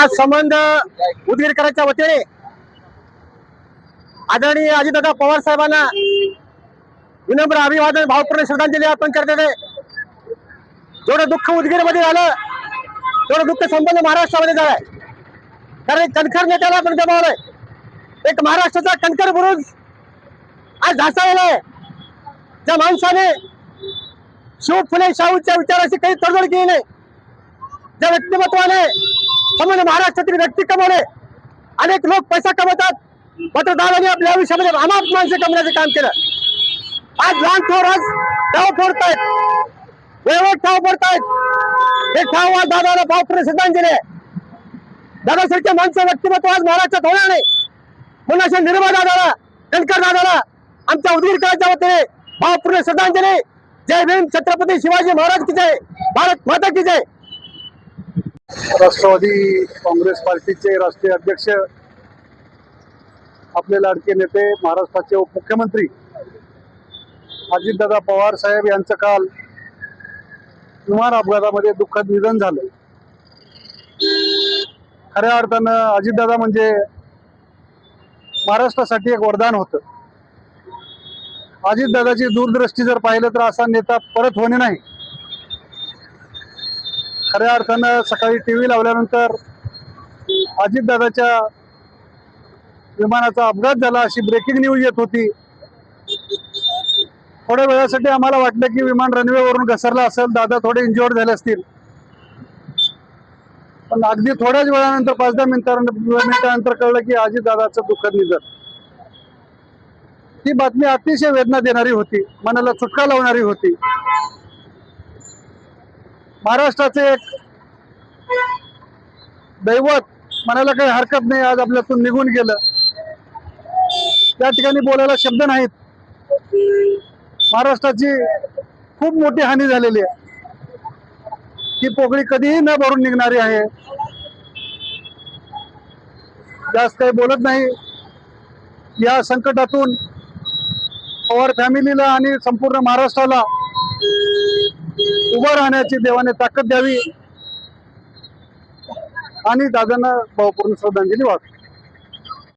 आज संबंध उदगीरकरांच्या वतीने आदरणीय अजितदादा पवार साहेबांना विनम्र अभिवादन, भावपूर्ण श्रद्धांजली अर्पण करते. जेवढं दुःख उदगीरमध्ये झालं तेवढं दुःख संबंध महाराष्ट्रामध्ये झालंय. कारण कणखर नेत्याला आपण गमावलंय. एक महाराष्ट्राचा कणखर बुरुज आज ढासळलाय. ज्या माणसाने शिव फुले शाहूच्या विचाराशी काही तडजोड केली नाही, ज्या व्यक्तिमत्वाने संबंध महाराष्ट्रातील व्यक्ती कमवले. अनेक लोक पैसा कमवतात, मात्र दादाने आपल्या आयुष्यामध्ये अनाथ माणसे कमवण्याचे काम केलं. आज लहान थोर आज ठाव फोडतायत, वेळोवेळ ठाव फोडतायत. हे ठाव आज दादाला भावपूर्ण श्रद्धांजली आहे. दादासारखे माणसं व्यक्तिमत्व आज महाराष्ट्रात होणार नाही म्हणून अशा निर्मळ दादाला, कणकर दादाला आमच्या उदगीरकरांच्या वतीने भावपूर्ण श्रद्धांजली. जय भीम, छत्रपती शिवाजी महाराज की जय, भारत माता की जय. राष्ट्रवादी काँग्रेस पार्टीचे राष्ट्रीय अध्यक्ष, आपले लाडके नेते, महाराष्ट्राचे उपमुख्यमंत्री अजितदादा पवार साहेब यांचं काल विमान अपघातामध्ये दुःखद निधन झालं. खऱ्या अर्थानं अजितदादा म्हणजे महाराष्ट्रासाठी एक वरदान होतं. अजितदादाची दूरदृष्टी जर पाहिलं तर असा नेता परत होणे नाही. खऱ्या अर्थानं सकाळी टीव्ही लावल्यानंतर अजितदादाच्या विमानाचा अपघात झाला अशी ब्रेकिंग न्यूज येत होती. थोड्या वेळासाठी आम्हाला वाटलं की विमान रनवेवरून घसरला असेल, दादा थोडे इंज्युअर्ड झाले असतील. पण अगदी थोड्याच वेळानंतर 5-10 मिनिटानंतर कळलं की अजितदादाचं दुःखद निधन. ही बातमी अतिशय वेदना देणारी होती, मनाला चुटका लावणारी होती. महाराष्ट्राचे एक दैवत म्हणायला काही हरकत नाही आज आपल्यातून निघून गेलं. त्या ठिकाणी बोलायला शब्द नाहीत. महाराष्ट्राची खूप मोठी हानी झालेली आहे. ही पोकळी कधीही न भरून निघणारी आहे. जास्त काही बोलत नाही. या संकटातून पवार फॅमिलीला आणि संपूर्ण महाराष्ट्राला उभं राहण्याची देवाने ताकद द्यावी आणि दादांना भावपूर्ण श्रद्धांजली वाहतो.